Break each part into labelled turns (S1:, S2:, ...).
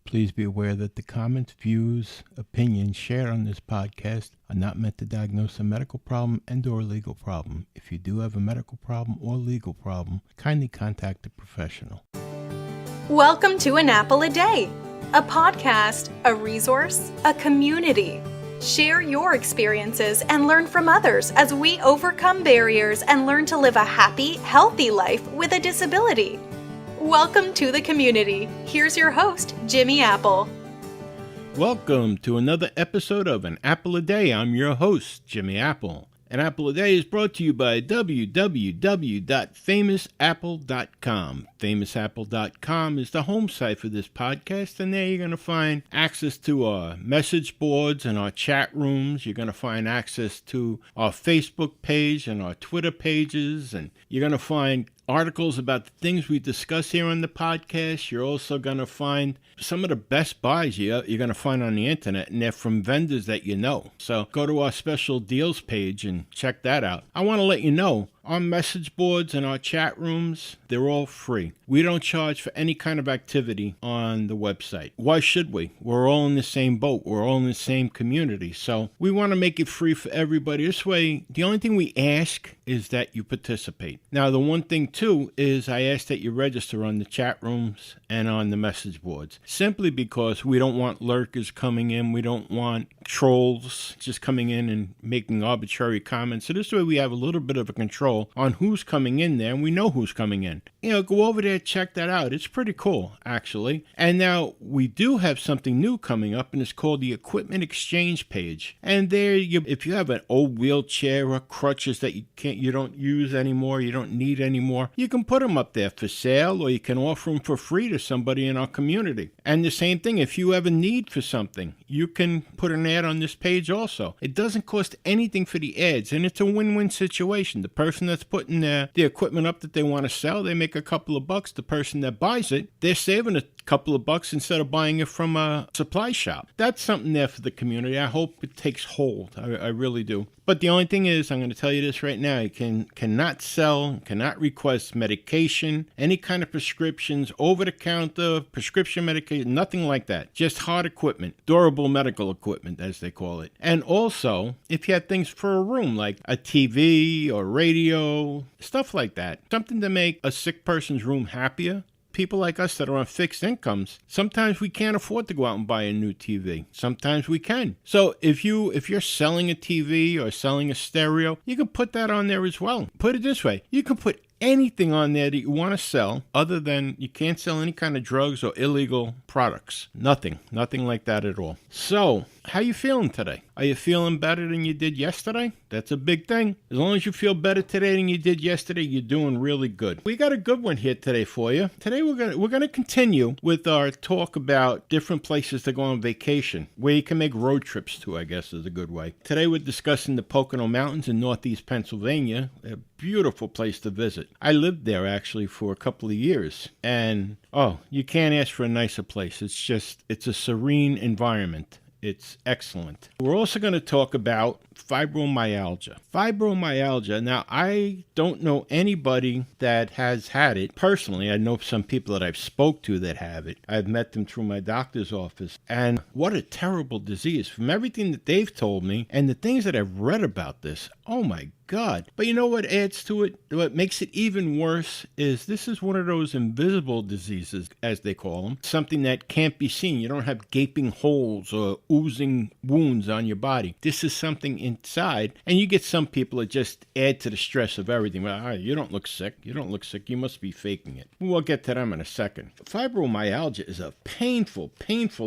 S1: Please be aware that the comments, views, opinions shared on this podcast are not meant to diagnose a medical problem and/or legal problem. If you do have a medical problem or legal problem, kindly contact a professional.
S2: Welcome to An Apple a Day, a podcast, a resource, a community. Share your experiences and learn from others as we overcome barriers and learn to live a happy, healthy life with a disability. Welcome to the community. Here's your host, Jimmy Apple.
S1: Welcome to another episode of An Apple a Day. I'm your host, Jimmy Apple. An Apple a Day is brought to you by www.famousapple.com. Famousapple.com is the home site for this podcast, and there you're going to find access to our message boards and our chat rooms. You're going to find access to our Facebook page and our Twitter pages, and you're going to find articles about the things we discuss here on the podcast. You're also going to find some of the best buys you're going to find on the internet, and they're from vendors that you know. So go to our special deals page and check that out. I want to let you know, our message boards and our chat rooms, they're all free. We don't charge for any kind of activity on the website. Why should we? We're all in the same boat. We're all in the same community. So we want to make it free for everybody. This way, the only thing we ask is that you participate. Now, the one thing, too, is I ask that you register on the chat rooms and on the message boards, simply because we don't want lurkers coming in. We don't want trolls just coming in and making arbitrary comments. So this way we have a little bit of a control on who's coming in there, and we know who's coming in. Go over there, check that out. It's pretty cool, actually. And now we do have something new coming up, and it's called the Equipment Exchange page. And there, if you have an old wheelchair or crutches that you don't use anymore, you don't need anymore, you can put them up there for sale, or you can offer them for free to somebody in our community. And the same thing, if you have a need for something, you can put an ad on this page also. It doesn't cost anything for the ads, and it's a win-win situation. The person that's putting the equipment up that they want to sell, they make a couple of bucks. The person that buys it, they're saving a couple of bucks instead of buying it from a supply shop. That's something there for the community. I hope it takes hold. I really do. But the only thing is, I'm going to tell you this right now, you cannot sell, cannot request medication, any kind of prescriptions, over-the-counter, prescription medication, nothing like that. Just hard equipment, durable medical equipment, as they call it. And also, if you had things for a room, like a TV or radio, stuff like that, something to make a sick person's room happier. People like us that are on fixed incomes, sometimes we can't afford to go out and buy a new TV. Sometimes we can. So if you're selling a TV or selling a stereo, you can put that on there as well. Put it this way, you can put anything on there that you want to sell, other than you can't sell any kind of drugs or illegal products. Nothing like that at all. So, how you feeling today? Are you feeling better than you did yesterday? That's a big thing. As long as you feel better today than you did yesterday, you're doing really good. We got a good one here today for you. Today we're gonna continue with our talk about different places to go on vacation, where you can make road trips to, I guess is a good way. Today we're discussing the Pocono Mountains in northeast Pennsylvania, a beautiful place to visit. I lived there actually for a couple of years, and you can't ask for a nicer place. It's a serene environment. It's excellent. We're also going to talk about fibromyalgia. Fibromyalgia. Now, I don't know anybody that has had it. Personally, I know some people that I've spoke to that have it. I've met them through my doctor's office. And what a terrible disease. From everything that they've told me and the things that I've read about this, oh my God. But you know what adds to it? What makes it even worse is this is one of those invisible diseases, as they call them. Something that can't be seen. You don't have gaping holes or oozing wounds on your body. This is something inside, and you get some people that just add to the stress of everything. Well, you don't look sick. You don't look sick. You must be faking it. We'll get to them in a second. Fibromyalgia is a painful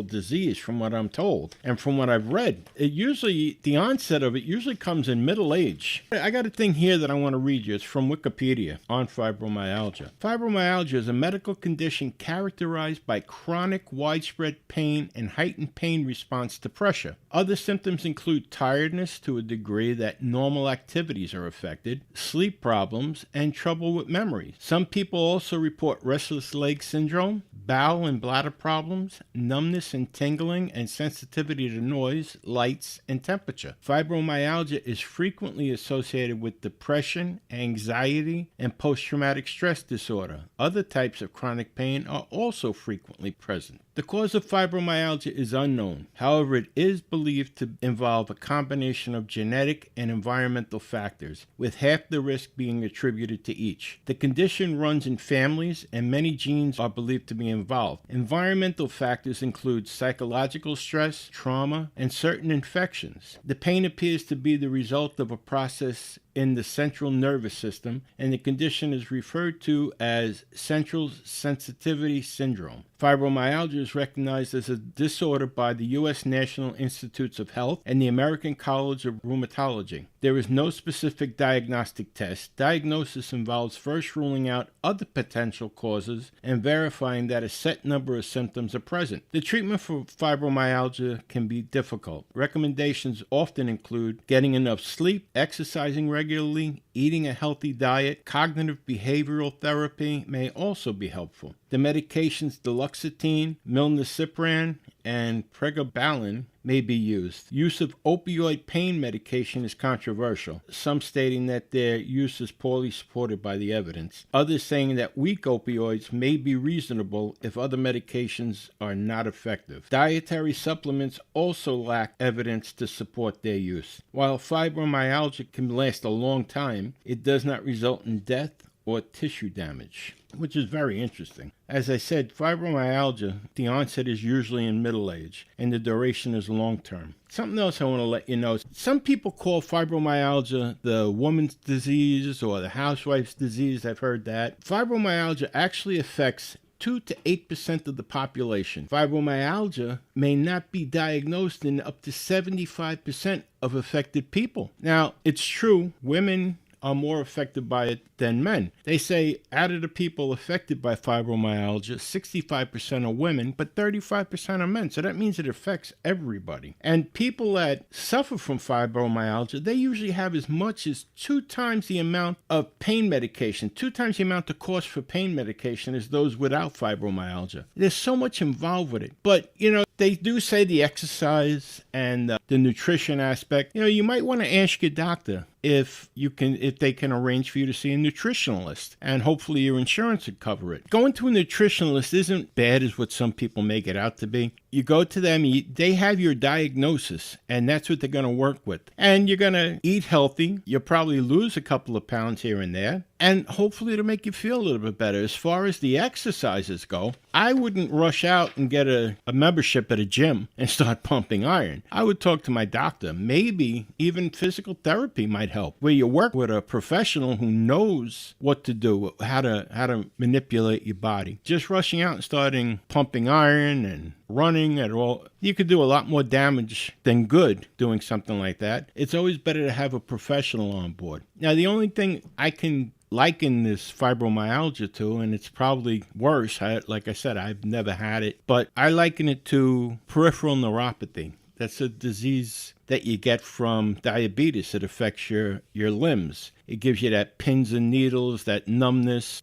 S1: disease from what I'm told and from what I've read. The onset of it usually comes in middle age. I got a thing here that I want to read you. It's from Wikipedia on fibromyalgia. Fibromyalgia is a medical condition characterized by chronic, widespread pain and heightened pain response to pressure. Other symptoms include tiredness to a degree that normal activities are affected, sleep problems, and trouble with memory. Some people also report restless leg syndrome, bowel and bladder problems, numbness and tingling, and sensitivity to noise, lights, and temperature. Fibromyalgia is frequently associated with depression, anxiety, and post-traumatic stress disorder. Other types of chronic pain are also frequently present. The cause of fibromyalgia is unknown. However, it is believed to involve a combination of genetic and environmental factors, with half the risk being attributed to each. The condition runs in families, and many genes are believed to be involved. Environmental factors include psychological stress, trauma, and certain infections. The pain appears to be the result of a process in the central nervous system, and the condition is referred to as central sensitivity syndrome. Fibromyalgia is recognized as a disorder by the U.S. National Institutes of Health and the American College of Rheumatology. There is no specific diagnostic test. Diagnosis involves first ruling out other potential causes and verifying that a set number of symptoms are present. The treatment for fibromyalgia can be difficult. Recommendations often include getting enough sleep, exercising regularly, eating a healthy diet. Cognitive behavioral therapy may also be helpful. The medications duloxetine, milnacipran, and pregabalin may be used. Use of opioid pain medication is controversial, some stating that their use is poorly supported by the evidence, others saying that weak opioids may be reasonable if other medications are not effective. Dietary supplements also lack evidence to support their use. While fibromyalgia can last a long time, it does not result in death or tissue damage, which is very interesting. As I said, fibromyalgia, the onset is usually in middle age, and the duration is long term. Something else I want to let you know, some people call fibromyalgia the woman's disease or the housewife's disease. I've heard that. Fibromyalgia actually affects 2 to 8% of the population. Fibromyalgia may not be diagnosed in up to 75% of affected people. Now, it's true, women are more affected by it than men. They say out of the people affected by fibromyalgia, 65% are women, but 35% are men. So that means it affects everybody. And people that suffer from fibromyalgia, they usually have as much as 2 times the amount of pain medication, 2 times the amount of cost for pain medication as those without fibromyalgia. There's so much involved with it. But, they do say the exercise and the nutrition aspect. You might want to ask your doctor if they can arrange for you to see a nutritionalist, and hopefully your insurance would cover it. Going to a nutritionalist isn't bad as what some people make it out to be. You go to them, they have your diagnosis, and that's what they're going to work with. And you're going to eat healthy. You'll probably lose a couple of pounds here and there, and hopefully it'll make you feel a little bit better. As far as the exercises go, I wouldn't rush out and get a membership at a gym and start pumping iron. I would talk to my doctor. Maybe even physical therapy might help, where you work with a professional who knows what to do, how to manipulate your body. Just rushing out and starting pumping iron and running at all, you could do a lot more damage than good doing something like that. It's always better to have a professional on board. Now, the only thing I can liken this fibromyalgia to, and it's probably worse, like I said, I've never had it, but I liken it to peripheral neuropathy. That's a disease that you get from diabetes. It affects your limbs. It gives you that pins and needles, that numbness.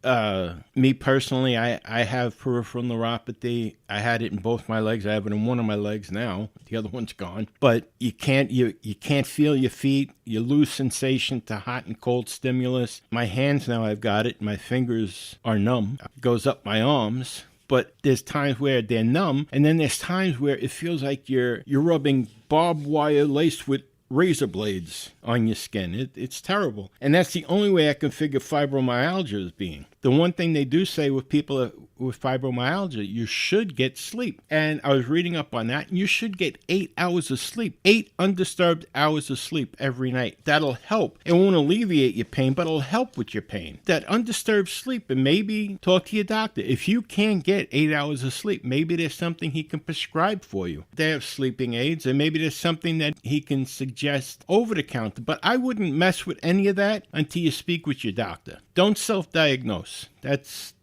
S1: Me personally, I have peripheral neuropathy. I had it in both my legs. I have it in one of my legs now. The other one's gone. But you can't feel your feet. You lose sensation to hot and cold stimulus. My hands now, I've got it. My fingers are numb. It goes up my arms. But there's times where they're numb, and then there's times where it feels like you're rubbing barbed wire laced with razor blades on your skin. It's terrible. And that's the only way I can figure fibromyalgia as being. The one thing they do say with people with fibromyalgia, you should get sleep. And I was reading up on that, and you should get 8 hours of sleep, 8 undisturbed hours of sleep every night. That'll help. It won't alleviate your pain, but it'll help with your pain. That undisturbed sleep, and maybe talk to your doctor. If you can't get 8 hours of sleep, maybe there's something he can prescribe for you. They have sleeping aids, and maybe there's something that he can suggest over the counter. But I wouldn't mess with any of that until you speak with your doctor. Don't self-diagnose. That's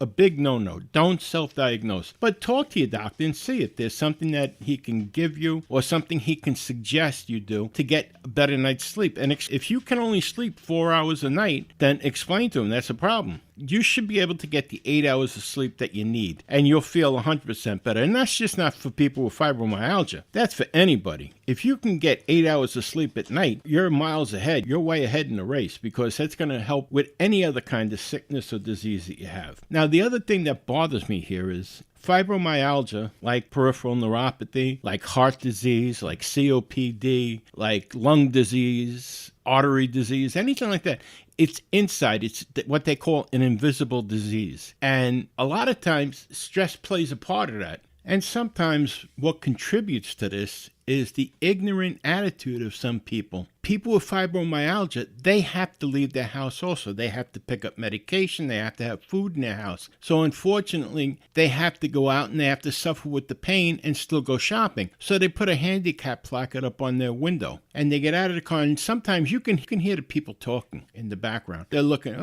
S1: a big no-no. Don't self-diagnose. But talk to your doctor and see if there's something that he can give you or something he can suggest you do to get a better night's sleep. And if you can only sleep 4 hours a night, then explain to him that's a problem. you should be able to get the 8 hours of sleep that you need, and you'll feel 100% better. And that's just not for people with fibromyalgia. That's for anybody. If you can get 8 hours of sleep at night, you're miles ahead. You're way ahead in the race, because that's going to help with any other kind of sickness or disease that you have. Now, the other thing that bothers me here is fibromyalgia, like peripheral neuropathy, like heart disease, like COPD, like lung disease, artery disease, anything like that. It's inside. It's what they call an invisible disease. And a lot of times, stress plays a part of that. And sometimes what contributes to this is the ignorant attitude of some people. People with fibromyalgia, they have to leave their house also. They have to pick up medication. They have to have food in their house. So unfortunately, they have to go out and they have to suffer with the pain and still go shopping. So they put a handicap placard up on their window and they get out of the car. And sometimes you can hear the people talking in the background. They're looking,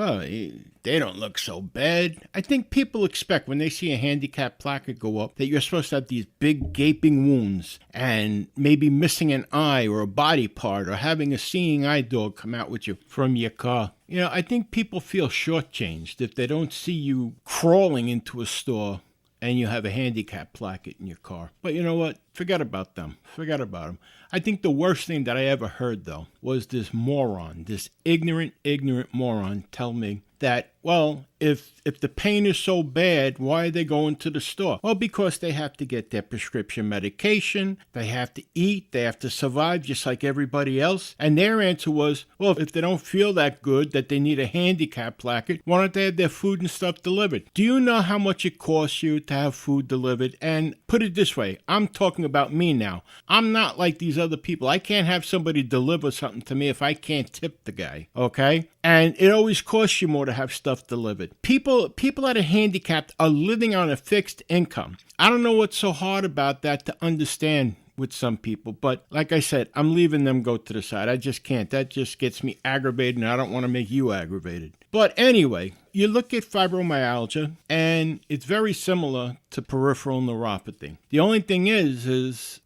S1: they don't look so bad. I think people expect when they see a handicap placard go up that you're supposed to have these big gaping wounds and maybe missing an eye or a body part or having a seeing eye dog come out with you from your car. You know, I think people feel shortchanged if they don't see you crawling into a store and you have a handicap placard in your car. But you know what? Forget about them. Forget about them. I think the worst thing that I ever heard, though, was this moron, this ignorant moron tell me that, well, if the pain is so bad, why are they going to the store? Well, because they have to get their prescription medication, they have to eat, they have to survive just like everybody else. And their answer was, well, if they don't feel that good, that they need a handicap placard, why don't they have their food and stuff delivered? Do you know how much it costs you to have food delivered? And put it this way, I'm talking about me now. I'm not like these other people. I can't have somebody deliver something to me if I can't tip the guy, okay? And it always costs you more to have stuff delivered. People that are handicapped are living on a fixed income. I don't know what's so hard about that to understand with some people, but like I said, I'm leaving them go to the side. I just can't. That just gets me aggravated, and I don't want to make you aggravated. But anyway, you look at fibromyalgia, and it's very similar to peripheral neuropathy. The only thing is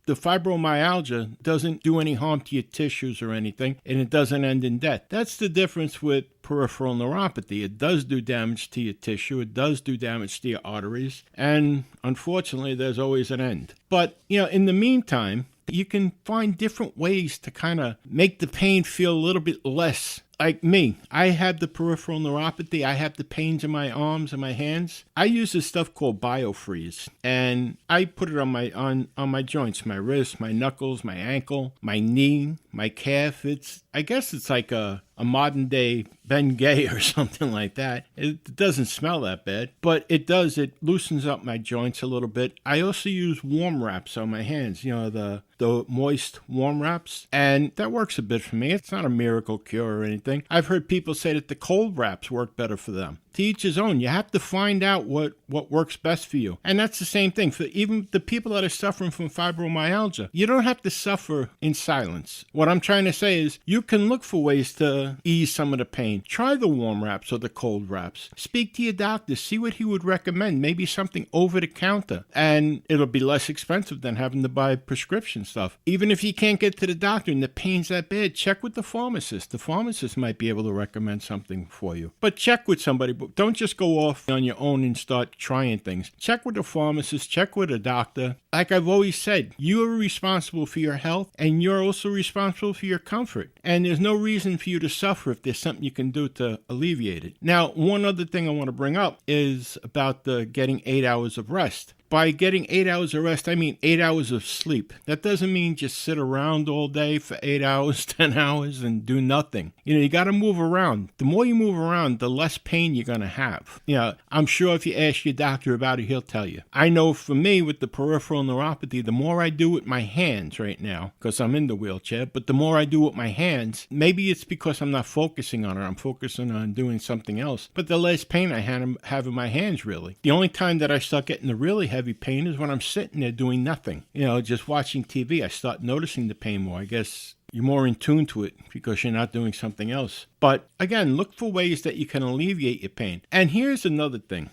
S1: the fibromyalgia doesn't do any harm to your tissues or anything, and it doesn't end in death. That's the difference with peripheral neuropathy. It does do damage to your tissue. It does do damage to your arteries, and unfortunately, there's always an end. But, in the meantime, you can find different ways to kind of make the pain feel a little bit less. Like me, I have the peripheral neuropathy. I have the pains in my arms and my hands. I use this stuff called BioFreeze, and I put it on my joints, my wrist, my knuckles, my ankle, my knee, my calf. I guess it's like a modern day Bengay or something like that. It doesn't smell that bad, but it does. It loosens up my joints a little bit. I also use warm wraps on my hands, the moist warm wraps, and that works a bit for me. It's not a miracle cure or anything. I've heard people say that the cold wraps work better for them. To each his own. You have to find out what works best for you. And that's the same thing for even the people that are suffering from fibromyalgia. You don't have to suffer in silence. What I'm trying to say is you can look for ways to ease some of the pain. Try the warm wraps or the cold wraps. Speak to your doctor. See what he would recommend. Maybe something over the counter. And it'll be less expensive than having to buy prescription stuff. Even if you can't get to the doctor and the pain's that bad, check with the pharmacist. The pharmacist might be able to recommend something for you. But check with somebody. Don't just go off on your own and start trying things. Check with a pharmacist, check with a doctor. Like I've always said, you are responsible for your health, and you're also responsible for your comfort. And there's no reason for you to suffer if there's something you can do to alleviate it. Now, one other thing I want to bring up is about the getting 8 hours of rest. By getting 8 hours of rest, I mean 8 hours of sleep. That doesn't mean just sit around all day for 8 hours, 10 hours, and do nothing. You got to move around. The more you move around, the less pain you're going to have. I'm sure if you ask your doctor about it, he'll tell you. I know for me, with the peripheral neuropathy, the more I do with my hands right now, because I'm in the wheelchair, but the more I do with my hands, maybe it's because I'm not focusing on it. I'm focusing on doing something else. But the less pain I have in my hands, really. The only time that I start getting the really heavy pain is when I'm sitting there doing nothing, just watching TV. I start noticing the pain more. I guess you're more in tune to it because you're not doing something else. But again, look for ways that you can alleviate your pain. And here's another thing.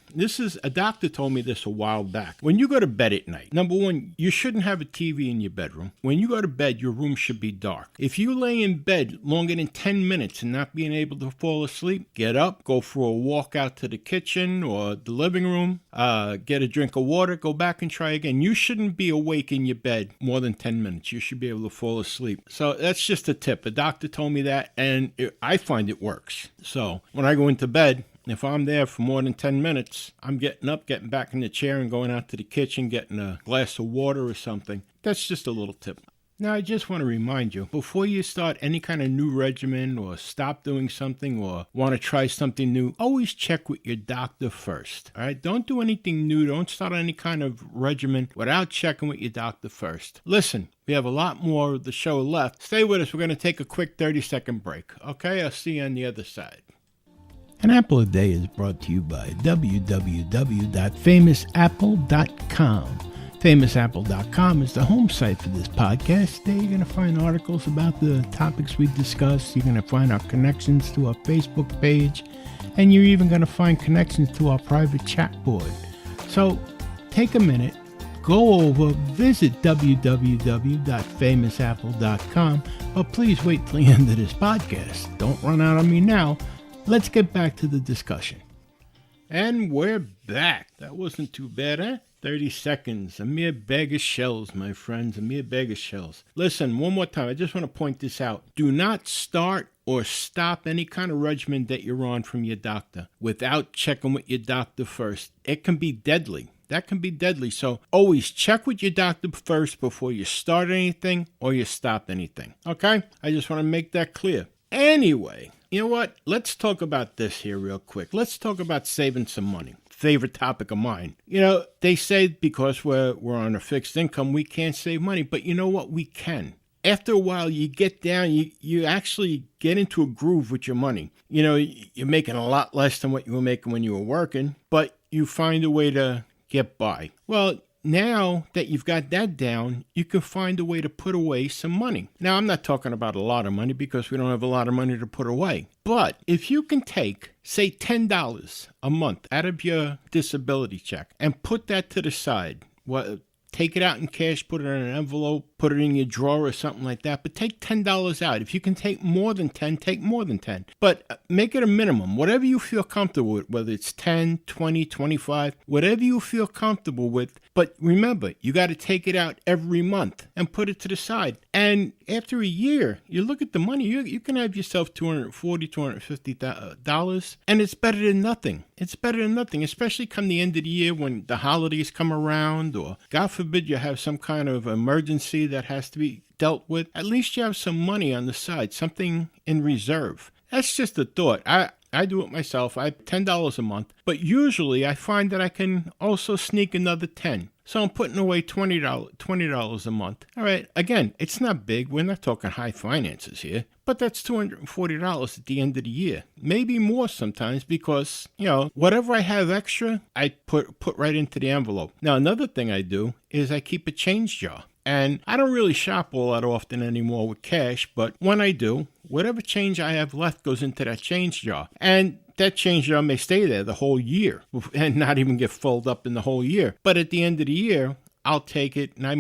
S1: A doctor told me this a while back. When you go to bed at night, number one, you shouldn't have a TV in your bedroom. When you go to bed, your room should be dark. If you lay in bed longer than 10 minutes and not being able to fall asleep, get up, go for a walk out to the kitchen or the living room, get a drink of water, go back and try again. You shouldn't be awake in your bed more than 10 minutes. You should be able to fall asleep. So that's just a tip. A doctor told me that, and I find it works. So when I go into bed, if I'm there for more than 10 minutes, I'm getting up, getting back in the chair and going out to the kitchen, getting a glass of water or something. That's just a little tip. Now, I just want to remind you, before you start any kind of new regimen or stop doing something or want to try something new, always check with your doctor first. All right? Don't do anything new. Don't start any kind of regimen without checking with your doctor first. Listen, we have a lot more of the show left. Stay with us. We're going to take a quick 30-second break. Okay? I'll see you on the other side. An Apple a Day is brought to you by www.famousapple.com. FamousApple.com is the home site for this podcast. There you're going to find articles about the topics we discuss. You're going to find our connections to our Facebook page. And you're even going to find connections to our private chat board. So take a minute, go over, visit www.famousapple.com. But please wait till the end of this podcast. Don't run out on me now. Let's get back to the discussion. And we're back. That wasn't too bad, huh? 30 seconds. A mere bag of shells, my friends. A mere bag of shells. Listen, one more time. I just want to point this out. Do not start or stop any kind of regimen that you're on from your doctor without checking with your doctor first. It can be deadly. That can be deadly. So always check with your doctor first before you start anything or you stop anything. Okay? I just want to make that clear. Anyway, you know what? Let's talk about this here real quick. Let's talk about saving some money. Favorite topic of mine. You know, they say because we're on a fixed income, we can't save money. But you know what? We can. After a while, you get down, you actually get into a groove with your money. You know, you're making a lot less than what you were making when you were working, but you find a way to get by. Well, now that you've got that down, you can find a way to put away some money. Now, I'm not talking about a lot of money because we don't have a lot of money to put away. But if you can take, say, $10 a month out of your disability check and put that to the side, take it out in cash, put it in an envelope, put it in your drawer or something like that. But take $10 out. If you can take more than 10, take more than 10. But make it a minimum. Whatever you feel comfortable with, whether it's 10, 20, 25, whatever you feel comfortable with. But remember, you got to take it out every month and put it to the side. And after a year, you look at the money, you can have yourself $240, $250, and it's better than nothing. It's better than nothing, especially come the end of the year when the holidays come around, or God forbid you have some kind of emergency that has to be dealt with. At least you have some money on the side, something in reserve. That's just a thought. I do it myself. I have $10 a month, but usually I find that I can also sneak another 10. So I'm putting away $20 a month. All right, again, it's not big. We're not talking high finances here, but that's $240 at the end of the year. Maybe more sometimes because, you know, whatever I have extra, I put right into the envelope. Now, another thing I do is I keep a change jar. And I don't really shop all that often anymore with cash, but when I do, whatever change I have left goes into that change jar. And that change jar may stay there the whole year and not even get filled up in the whole year. But at the end of the year, I'll take it, and I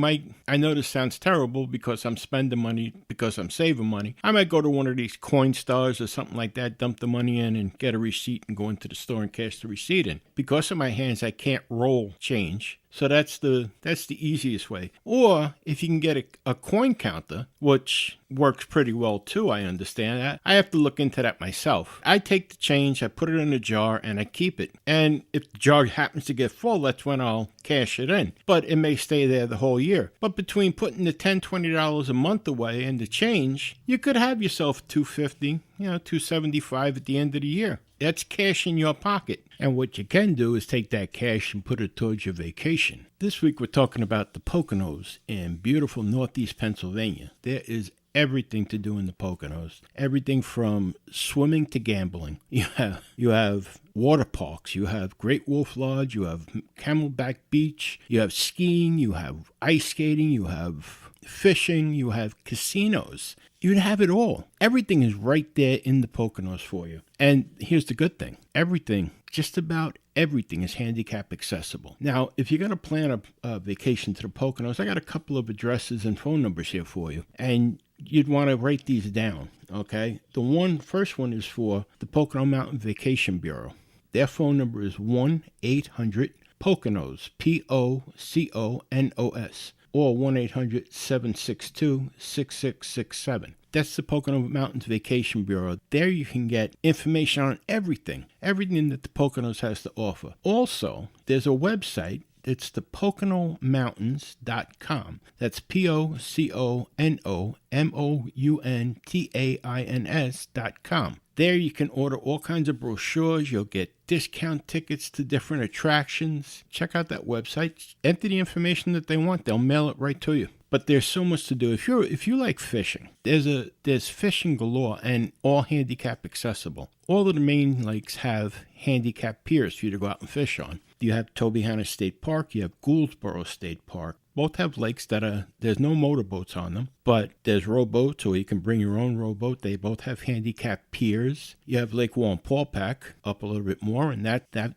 S1: know this sounds terrible because I'm spending money, because I'm saving money. I might go to one of these Coinstars or something like that, dump the money in and get a receipt and go into the store and cash the receipt in. Because of my hands, I can't roll change. So that's the easiest way. Or if you can get a coin counter, which works pretty well too, I understand that. I have to look into that myself. I take the change, I put it in a jar, and I keep it. And if the jar happens to get full, that's when I'll cash it in. But it may stay there the whole year. But between putting the $10, $20 a month away and the change, you could have yourself $250, $275 at the end of the year. That's cash in your pocket. And what you can do is take that cash and put it towards your vacation. This week we're talking about the Poconos in beautiful northeast Pennsylvania. There is everything to do in the Poconos. Everything from swimming to gambling. You have water parks. You have Great Wolf Lodge. You have Camelback Beach. You have skiing. You have ice skating. You have fishing. You have casinos. you'd have it all. Everything is right there in the Poconos for you. And here's the good thing. Everything, just about everything is handicap accessible. Now, if you're going to plan a vacation to the Poconos, I got a couple of addresses and phone numbers here for you. And you'd want to write these down, okay? The first one is for the Pocono Mountain Vacation Bureau. Their phone number is 1-800-POCONOS, POCONOS, or 1-800-762-6667. That's the Pocono Mountains Vacation Bureau. There you can get information on everything that the Poconos has to offer. Also, there's a website. It's the PoconoMountains.com. That's PoconoMountains.com. There you can order all kinds of brochures. You'll get discount tickets to different attractions. Check out that website. Enter the information that they want. They'll mail it right to you. But there's so much to do. If you like fishing, there's fishing galore and all handicap accessible. All of the main lakes have handicap piers for you to go out and fish on. You have Tobyhanna State Park. You have Gouldsboro State Park. Both have lakes there's no motorboats on them, but there's rowboats, or you can bring your own rowboat. They both have handicap piers. You have Lake Wallenpaupack up a little bit more, and that's a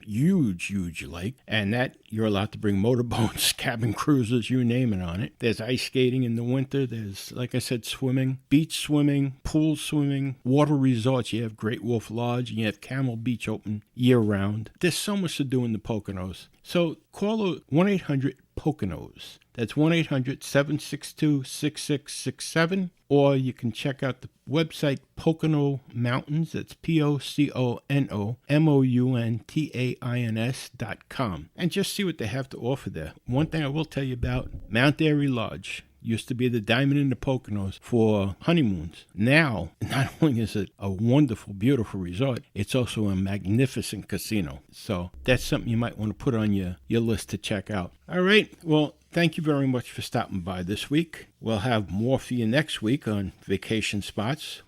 S1: huge lake, and that you're allowed to bring motorboats, cabin cruisers, you name it on it. There's ice skating in the winter. There's, like I said, swimming, beach swimming, pool swimming, water resorts. You have Great Wolf Lodge, and you have Camel Beach open year-round. There's so much to do in the Poconos. So call 1-800-POCONOS. That's 1-800-762-6667. Or you can check out the website Pocono Mountains. That's POCONOMOUNTAINS.com. And just see what they have to offer there. One thing I will tell you about, Mount Airy Lodge used to be the diamond in the Poconos for honeymoons. Now, not only is it a wonderful, beautiful resort, it's also a magnificent casino. So that's something you might want to put on your list to check out. All right. Well, thank you very much for stopping by this week. We'll have more for you next week on vacation spots.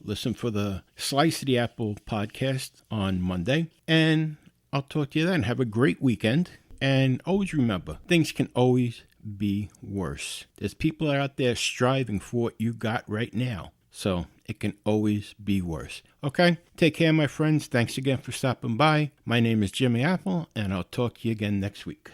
S1: Listen for the Slice of the Apple podcast on Monday. And I'll talk to you then. Have a great weekend. And always remember, things can always be worse. There's people out there striving for what you got right now. So it can always be worse. Okay? Take care, my friends. Thanks again for stopping by. My name is Jimmy Apple, and I'll talk to you again next week.